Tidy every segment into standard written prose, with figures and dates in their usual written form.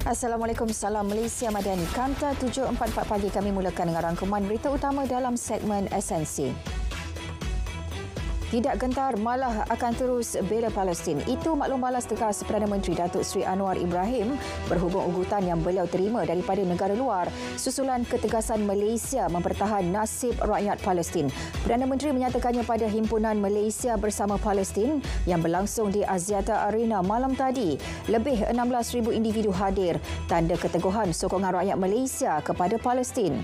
Assalamualaikum, salam Malaysia Madani. Kanta 7.44 pagi kami mulakan dengan rangkuman berita utama dalam segmen esensi. Tidak gentar, malah akan terus bela Palestin. Itu maklum balas tegas Perdana Menteri Datuk Seri Anwar Ibrahim berhubung ugutan yang beliau terima daripada negara luar susulan ketegasan Malaysia mempertahan nasib rakyat Palestin. Perdana Menteri menyatakannya pada Himpunan Malaysia Bersama Palestin yang berlangsung di Axiata Arena malam tadi. Lebih 16,000 individu hadir, tanda keteguhan sokongan rakyat Malaysia kepada Palestin.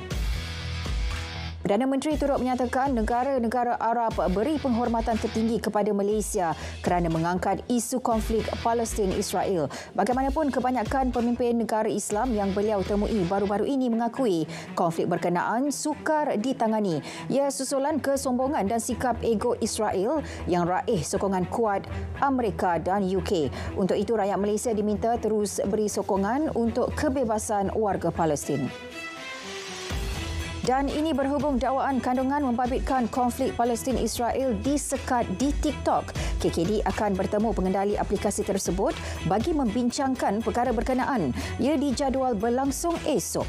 Perdana Menteri turut menyatakan negara-negara Arab beri penghormatan tertinggi kepada Malaysia kerana mengangkat isu konflik Palestin-Israel. Bagaimanapun, kebanyakan pemimpin negara Islam yang beliau temui baru-baru ini mengakui konflik berkenaan sukar ditangani. Ia susulan kesombongan dan sikap ego Israel yang raih sokongan kuat Amerika dan UK. Untuk itu, rakyat Malaysia diminta terus beri sokongan untuk kebebasan warga Palestin. Dan ini berhubung dakwaan kandungan membabitkan konflik Palestin-Israel disekat di TikTok. KKD akan bertemu pengendali aplikasi tersebut bagi membincangkan perkara berkenaan. Ia dijadual berlangsung esok.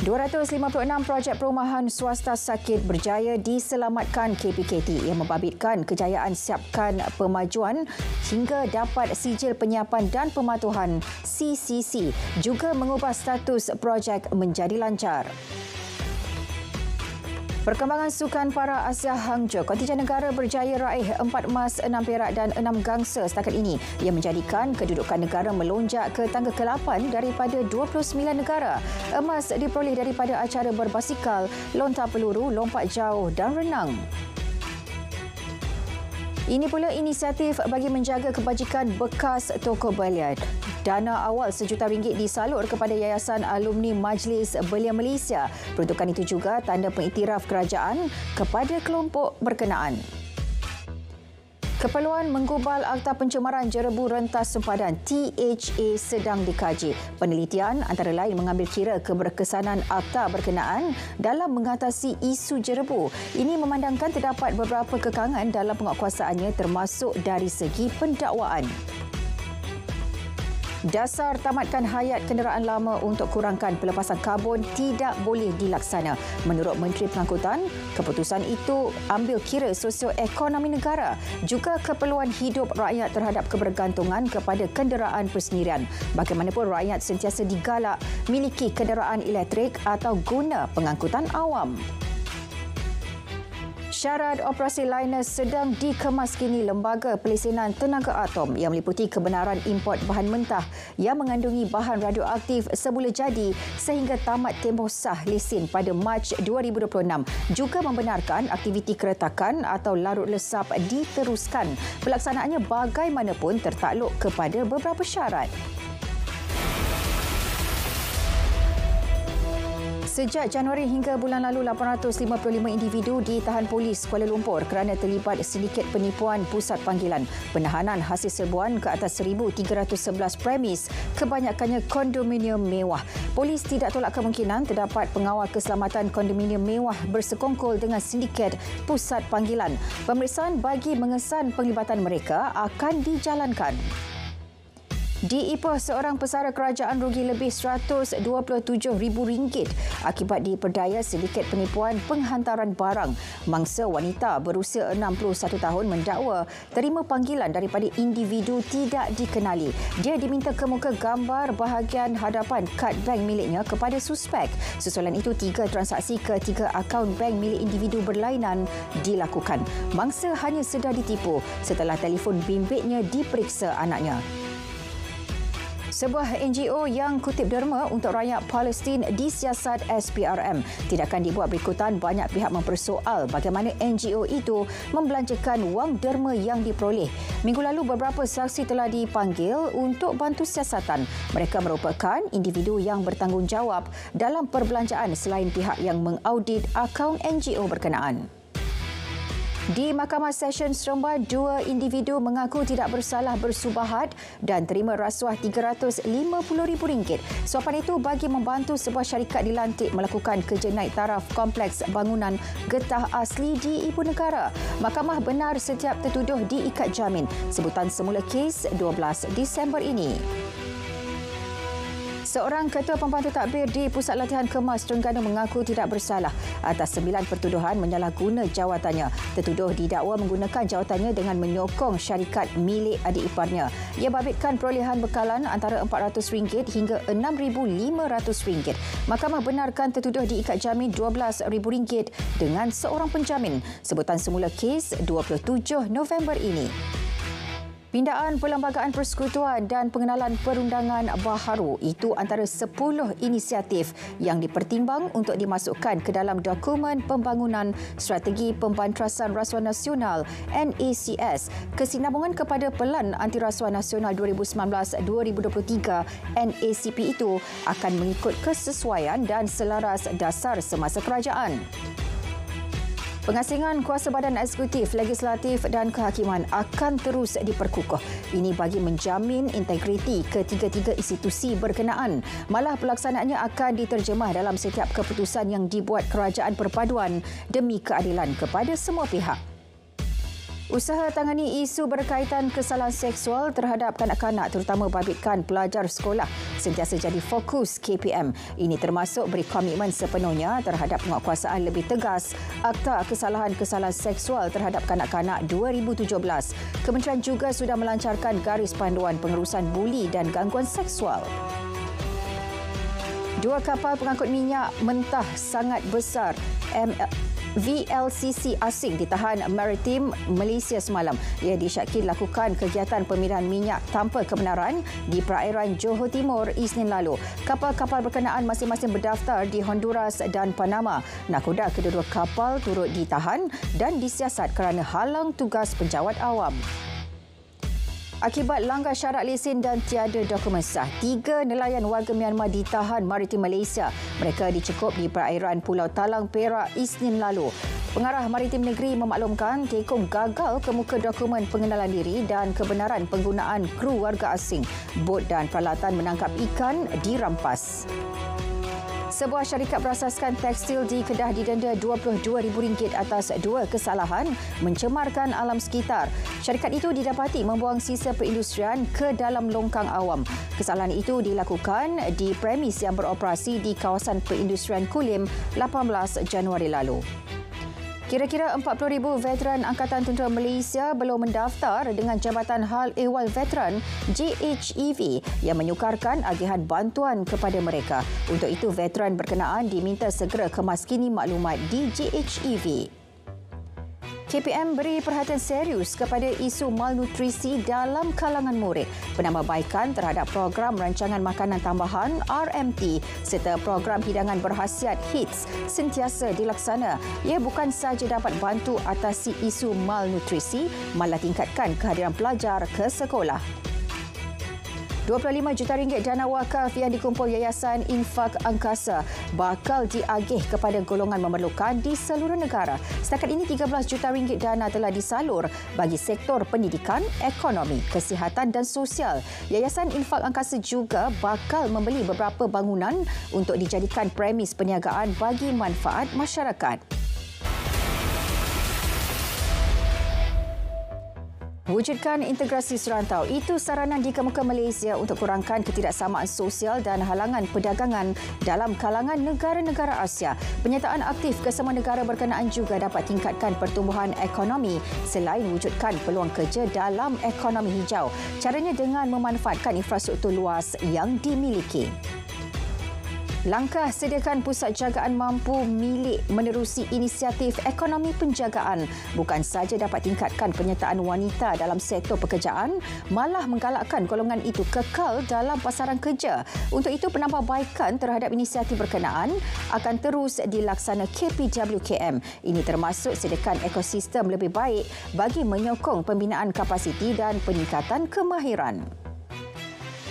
256 projek perumahan swasta sakit berjaya diselamatkan KPKT yang membabitkan kejayaan siapkan pemajuan hingga dapat sijil penyiapan dan pematuhan CCC, juga mengubah status projek menjadi lancar. Perkembangan Sukan Para Asia Hangzhou, kontingen negara berjaya raih 4 emas, 6 perak dan 6 gangsa setakat ini. Ia menjadikan kedudukan negara melonjak ke tangga ke-8 daripada 29 negara. Emas diperoleh daripada acara berbasikal, lontar peluru, lompat jauh dan renang. Ini pula inisiatif bagi menjaga kebajikan bekas toko belian. Dana awal RM1 juta disalur kepada Yayasan Alumni Majlis Belia Malaysia. Peruntukan itu juga tanda pengiktiraf kerajaan kepada kelompok berkenaan. Keperluan menggubal Akta Pencemaran Jerebu Rentas Sempadan THA sedang dikaji. Penelitian antara lain mengambil kira keberkesanan akta berkenaan dalam mengatasi isu jerebu. Ini memandangkan terdapat beberapa kekangan dalam penguatkuasaannya termasuk dari segi pendakwaan. Dasar tamatkan hayat kenderaan lama untuk kurangkan pelepasan karbon tidak boleh dilaksana. Menurut Menteri Pengangkutan, keputusan itu ambil kira sosioekonomi negara, juga keperluan hidup rakyat terhadap kebergantungan kepada kenderaan persendirian. Bagaimanapun, rakyat sentiasa digalak miliki kenderaan elektrik atau guna pengangkutan awam. Syarat operasi Linus sedang dikemas kini Lembaga Pelesenan Tenaga Atom yang meliputi kebenaran import bahan mentah yang mengandungi bahan radioaktif semula jadi sehingga tamat tempoh sah lesen pada Mac 2026. Juga membenarkan aktiviti keretakan atau larut lesap diteruskan. Pelaksanaannya bagaimanapun tertakluk kepada beberapa syarat. Sejak Januari hingga bulan lalu, 855 individu ditahan polis Kuala Lumpur kerana terlibat sindiket penipuan pusat panggilan. Penahanan hasil serbuan ke atas 1,311 premis, kebanyakannya kondominium mewah. Polis tidak tolak kemungkinan terdapat pengawal keselamatan kondominium mewah bersekongkol dengan sindiket pusat panggilan. Pemeriksaan bagi mengesan penglibatan mereka akan dijalankan. Di Ipoh, seorang pesara kerajaan rugi lebih RM127,000 akibat diperdaya sindiket penipuan penghantaran barang. Mangsa wanita berusia 61 tahun mendakwa terima panggilan daripada individu tidak dikenali. Dia diminta kemuka gambar bahagian hadapan kad bank miliknya kepada suspek. Susulan itu 3 transaksi ke 3 akaun bank milik individu berlainan dilakukan. Mangsa hanya sedar ditipu setelah telefon bimbitnya diperiksa anaknya. Sebuah NGO yang kutip derma untuk rakyat Palestin disiasat SPRM. Tindakan dibuat berikutan banyak pihak mempersoal bagaimana NGO itu membelanjakan wang derma yang diperoleh. Minggu lalu, beberapa saksi telah dipanggil untuk bantu siasatan. Mereka merupakan individu yang bertanggungjawab dalam perbelanjaan selain pihak yang mengaudit akaun NGO berkenaan. Di Mahkamah Session Seremban, 2 individu mengaku tidak bersalah bersubahat dan terima rasuah RM350,000. Suapan itu bagi membantu sebuah syarikat dilantik melakukan kerja naik taraf kompleks bangunan getah asli di Ibu Negara. Mahkamah benar setiap tertuduh diikat jamin. Sebutan semula kes 12 Disember ini. Seorang ketua pembantu takbir di Pusat Latihan Kemas Terengganu mengaku tidak bersalah atas 9 pertuduhan menyalahguna jawatannya. Tertuduh didakwa menggunakan jawatannya dengan menyokong syarikat milik adik iparnya. Ia babitkan perolehan bekalan antara RM400 hingga RM6,500. Mahkamah benarkan tertuduh diikat jamin RM12,000 dengan seorang penjamin. Sebutan semula kes 27 November ini. Pindaan Perlembagaan Persekutuan dan Pengenalan Perundangan Baharu itu antara 10 inisiatif yang dipertimbang untuk dimasukkan ke dalam dokumen pembangunan Strategi Pembantrasan Rasuah Nasional NACS. Kesinambungan kepada Pelan Anti Rasuah Nasional 2019-2023 NACP itu akan mengikut kesesuaian dan selaras dasar semasa kerajaan. Pengasingan kuasa badan eksekutif, legislatif dan kehakiman akan terus diperkukuh. Ini bagi menjamin integriti ketiga-tiga institusi berkenaan. Malah pelaksanaannya akan diterjemah dalam setiap keputusan yang dibuat kerajaan perpaduan demi keadilan kepada semua pihak. Usaha tangani isu berkaitan kesalahan seksual terhadap kanak-kanak terutama babitkan pelajar sekolah sentiasa jadi fokus KPM. Ini termasuk beri komitmen sepenuhnya terhadap penguatkuasaan lebih tegas Akta Kesalahan-Kesalahan Seksual terhadap Kanak-kanak 2017. Kementerian juga sudah melancarkan garis panduan pengurusan buli dan gangguan seksual. 2 kapal pengangkut minyak mentah sangat besar VLCC asing ditahan maritim Malaysia semalam. Ia disyaki lakukan kegiatan pemindahan minyak tanpa kebenaran di perairan Johor Timur Isnin lalu. Kapal-kapal berkenaan masing-masing berdaftar di Honduras dan Panama. Nakhoda kedua-dua kapal turut ditahan dan disiasat kerana halang tugas penjawat awam. Akibat langgar syarat lesen dan tiada dokumen sah, 3 nelayan warga Myanmar ditahan maritim Malaysia. Mereka dicekup di perairan Pulau Talang, Perak Isnin lalu. Pengarah Maritim Negeri memaklumkan Tekong gagal kemuka dokumen pengenalan diri dan kebenaran penggunaan kru warga asing. Bot dan peralatan menangkap ikan dirampas. Sebuah syarikat berasaskan tekstil di Kedah didenda RM22,000 atas 2 kesalahan mencemarkan alam sekitar. Syarikat itu didapati membuang sisa perindustrian ke dalam longkang awam. Kesalahan itu dilakukan di premis yang beroperasi di kawasan perindustrian Kulim 18 Januari lalu. Kira-kira 40,000 veteran Angkatan Tentera Malaysia belum mendaftar dengan Jabatan Hal Ehwal Veteran JHEV yang menyukarkan agihan bantuan kepada mereka. Untuk itu, veteran berkenaan diminta segera kemaskini maklumat di JHEV. KPM beri perhatian serius kepada isu malnutrisi dalam kalangan murid. Penambahbaikan terhadap program rancangan makanan tambahan RMT serta program hidangan berhasiat HITS sentiasa dilaksana. Ia bukan sahaja dapat bantu atasi isu malnutrisi, malah tingkatkan kehadiran pelajar ke sekolah. RM25 juta dana wakaf yang dikumpul Yayasan Infak Angkasa bakal diagih kepada golongan memerlukan di seluruh negara. Setakat ini RM13 juta dana telah disalur bagi sektor pendidikan, ekonomi, kesihatan dan sosial. Yayasan Infak Angkasa juga bakal membeli beberapa bangunan untuk dijadikan premis perniagaan bagi manfaat masyarakat. Wujudkan integrasi serantau. Itu saranan di Kemuka Malaysia untuk kurangkan ketidaksamaan sosial dan halangan perdagangan dalam kalangan negara-negara Asia. Penyertaan aktif kesemua negara berkenaan juga dapat tingkatkan pertumbuhan ekonomi selain wujudkan peluang kerja dalam ekonomi hijau. Caranya dengan memanfaatkan infrastruktur luas yang dimiliki. Langkah sediakan pusat jagaan mampu milik menerusi inisiatif ekonomi penjagaan bukan sahaja dapat tingkatkan penyertaan wanita dalam sektor pekerjaan, malah menggalakkan golongan itu kekal dalam pasaran kerja. Untuk itu, penambahbaikan terhadap inisiatif berkenaan akan terus dilaksana KPWKM. Ini termasuk sediakan ekosistem lebih baik bagi menyokong pembinaan kapasiti dan peningkatan kemahiran.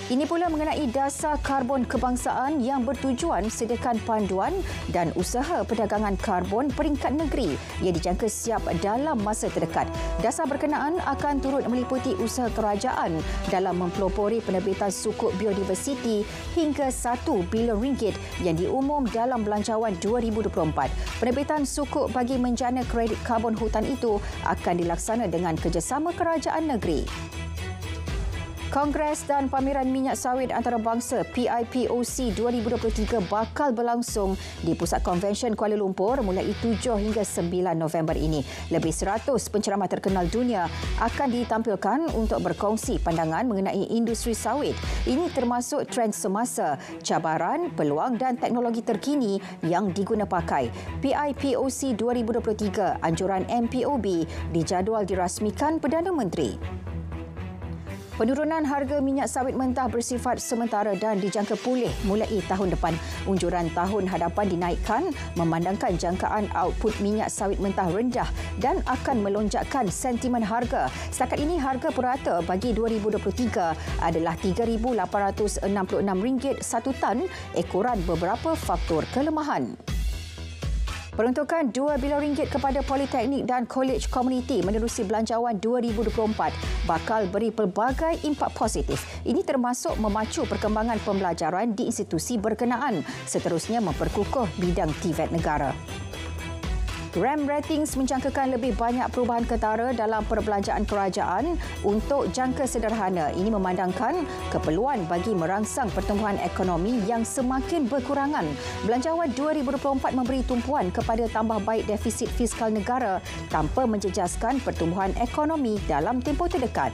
Ini pula mengenai dasar karbon kebangsaan yang bertujuan sediakan panduan dan usaha perdagangan karbon peringkat negeri yang dijangka siap dalam masa terdekat. Dasar berkenaan akan turut meliputi usaha kerajaan dalam mempelopori penerbitan sukuk biodiversiti hingga RM1 bilion yang diumum dalam Belanjawan 2024. Penerbitan sukuk bagi menjana kredit karbon hutan itu akan dilaksana dengan kerjasama kerajaan negeri. Kongres dan Pameran Minyak Sawit Antarabangsa PIPOC 2023 bakal berlangsung di Pusat Konvensyen Kuala Lumpur mulai 7 hingga 9 November ini. Lebih 100 penceramah terkenal dunia akan ditampilkan untuk berkongsi pandangan mengenai industri sawit. Ini termasuk trend semasa, cabaran, peluang dan teknologi terkini yang diguna pakai. PIPOC 2023, anjuran MPOB, dijadual dirasmikan Perdana Menteri. Penurunan harga minyak sawit mentah bersifat sementara dan dijangka pulih mulai tahun depan. Unjuran tahun hadapan dinaikkan memandangkan jangkaan output minyak sawit mentah rendah dan akan melonjakkan sentimen harga. Setakat ini harga purata bagi 2023 adalah RM3,866 satu tan ekoran beberapa faktor kelemahan. Peruntukan RM2 bilion kepada Politeknik dan Kolej Komuniti menerusi Belanjawan 2024 bakal beri pelbagai impak positif. Ini termasuk memacu perkembangan pembelajaran di institusi berkenaan, seterusnya memperkukuh bidang TVET negara. RAM Ratings menjangkakan lebih banyak perubahan ketara dalam perbelanjaan kerajaan untuk jangka sederhana. Ini memandangkan keperluan bagi merangsang pertumbuhan ekonomi yang semakin berkurangan. Belanjawan 2024 memberi tumpuan kepada tambah baik defisit fiskal negara tanpa menjejaskan pertumbuhan ekonomi dalam tempoh terdekat.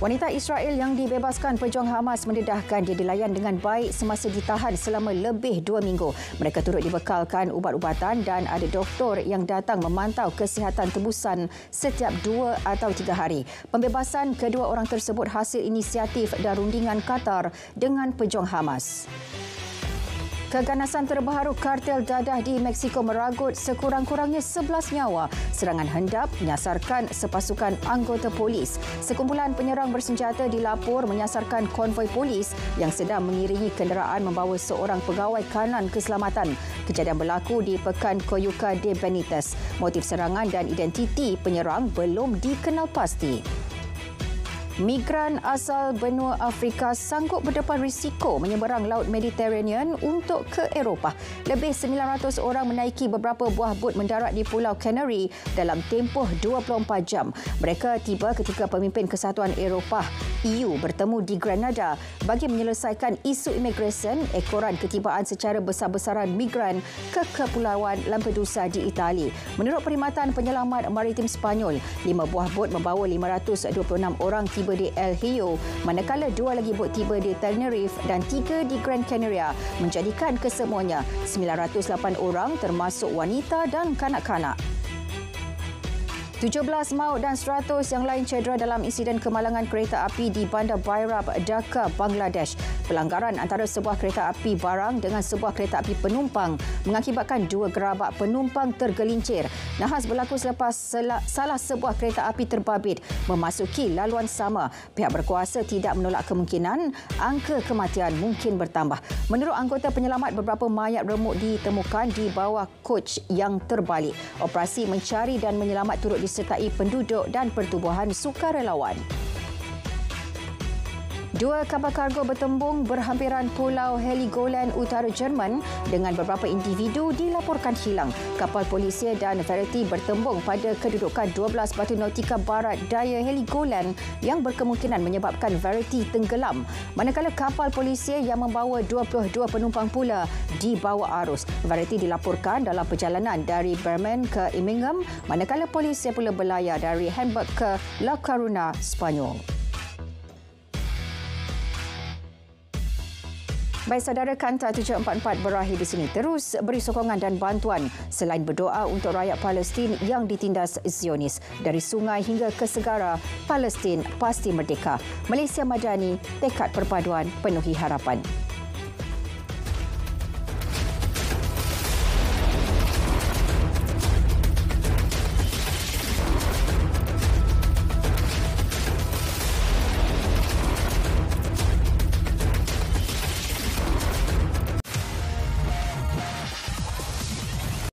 Wanita Israel yang dibebaskan pejuang Hamas mendedahkan dia dilayan dengan baik semasa ditahan selama lebih 2 minggu. Mereka turut dibekalkan ubat-ubatan dan ada doktor yang datang memantau kesihatan tebusan setiap 2 atau 3 hari. Pembebasan kedua orang tersebut hasil inisiatif dan rundingan Qatar dengan pejuang Hamas. Keganasan terbaru kartel dadah di Mexico meragut sekurang-kurangnya 11 nyawa. Serangan hendap menyasarkan sepasukan anggota polis. Sekumpulan penyerang bersenjata dilapor menyasarkan konvoi polis yang sedang mengiringi kenderaan membawa seorang pegawai kanan keselamatan. Kejadian berlaku di Pekan Coyuca de Benitez. Motif serangan dan identiti penyerang belum dikenal pasti. Migran asal benua Afrika sanggup berdepan risiko menyeberang Laut Mediterranean untuk ke Eropah. Lebih 900 orang menaiki beberapa buah bot mendarat di Pulau Canary dalam tempoh 24 jam. Mereka tiba ketika pemimpin Kesatuan Eropah EU bertemu di Grenada bagi menyelesaikan isu imigresen ekoran ketibaan secara besar-besaran migran ke Kepulauan Lampedusa di Itali. Menurut Perkhidmatan Penyelamat Maritim Sepanyol, 5 buah bot membawa 526 orang tiba di El Hio, manakala 2 lagi bot tiba di Tenerife dan 3 di Gran Canaria, menjadikan kesemuanya 908 orang termasuk wanita dan kanak-kanak. 17 maut dan 100 yang lain cedera dalam insiden kemalangan kereta api di Bandar Bairab, Dhaka, Bangladesh. Pelanggaran antara sebuah kereta api barang dengan sebuah kereta api penumpang mengakibatkan 2 gerabak penumpang tergelincir. Nahas berlaku selepas salah sebuah kereta api terbabit memasuki laluan sama. Pihak berkuasa tidak menolak kemungkinan angka kematian mungkin bertambah. Menurut anggota penyelamat, beberapa mayat remuk ditemukan di bawah coach yang terbalik. Operasi mencari dan menyelamat turut disertai penduduk dan pertubuhan sukarelawan. 2 kapal kargo bertembung berhampiran Pulau Heligoland utara Jerman dengan beberapa individu dilaporkan hilang. Kapal polisi dan Verity bertembung pada kedudukan 12 batu nautika barat daya Heligoland yang berkemungkinan menyebabkan Verity tenggelam. Manakala kapal polisi yang membawa 22 penumpang pula dibawa arus. Verity dilaporkan dalam perjalanan dari Bremen ke Immingham, manakala polisi pula berlayar dari Hamburg ke La Coruna, Spanyol. Baik saudara, Kanta 744 berakhir di sini. Terus beri sokongan dan bantuan selain berdoa untuk rakyat Palestin yang ditindas Zionis. Dari sungai hingga ke segara, Palestin pasti merdeka. Malaysia Madani, tekad perpaduan penuhi harapan.